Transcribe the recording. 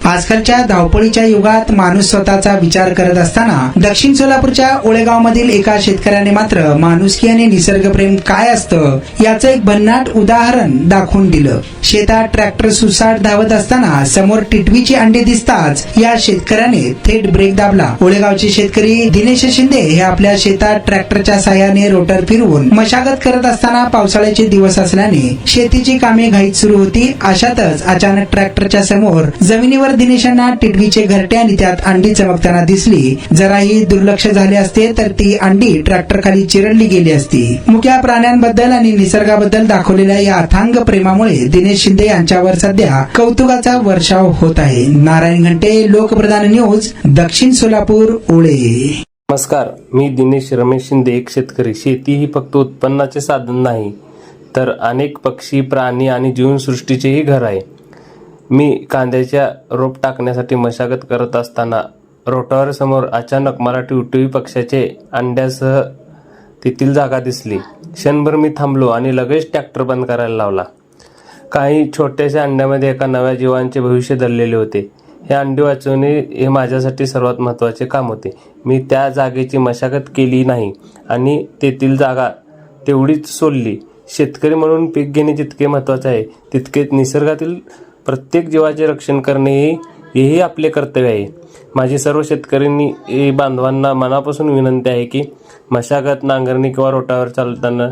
आजकालच्या धावपळीच्या युगात माणूस स्वतःचा विचार करत असताना दक्षिण सोलापूरच्या ओळेगाव मधील एका शेतकऱ्याने मात्र माणुसकी आणि निसर्गप्रेम काय असतं याचं एक भन्नाट उदाहरण दाखवून दिलं। शेतात ट्रॅक्टर सुसाट धावत असताना समोर टिटवीची अंडी दिसताच या शेतकऱ्याने थेट ब्रेक दाबला। ओळेगावचे शेतकरी दिनेश शिंदे हे आपल्या शेतात ट्रॅक्टरच्या साहाय्याने रोटर फिरवून मशागत करत असताना पावसाळ्याचे दिवस असल्याने शेतीची कामे घाईत सुरू होती। अशातच अचानक ट्रॅक्टरच्या समोर जमिनीवर दिनेशांना टिटवीचे घरटे आणि त्यात अंडी चमकताना दिसली। जराही दुर्लक्ष झाले असते तर ती अंडी ट्रॅक्टर खाली चिरडली गेली असती। मुक्या प्राण्यांबद्दल आणि निसर्गाबद्दल दाखवलेल्या या अथांग प्रेमामुळे दिनेश शिंदे यांच्यावर सध्या कौतुकाचा वर्षाव होत आहे। नारायण घंटे, लोकप्रधान न्यूज, दक्षिण सोलापूर, ओळे। नमस्कार, मी दिनेश रमेश शिंदे, एक शेतकरी। शेती ही फक्त उत्पन्नाचे साधन नाही तर अनेक पक्षी, प्राणी आणि जीवसृष्टीचेही घर आहे। मी कांद्याच्या रोप टाकण्यासाठी मशागत करत असताना रोटावर समोर अचानक मला टिटवी पक्षाचे अंड्यासह तेथील जागा दिसली। क्षणभर मी थांबलो आणि लगेच ट्रॅक्टर बंद करायला लावला। काही छोट्याशा अंड्यामध्ये एका नव्या जीवांचे भविष्य दडलेले होते। हे अंडी वाचवणे हे माझ्यासाठी सर्वात महत्त्वाचे काम होते। मी त्या जागेची मशागत केली नाही आणि तेथील जागा तेवढीच सोडली। शेतकरी म्हणून पीक घेणे जितके महत्त्वाचे आहे तितकेच निसर्गातील प्रत्येक जीवाचे रक्षण करणे हेही आपले कर्तव्य आहे। माझी सर्व शेतकरी बांधवांना मनापासून विनंती आहे की मशागत, नांगरणी किंवा रोटावर चालताना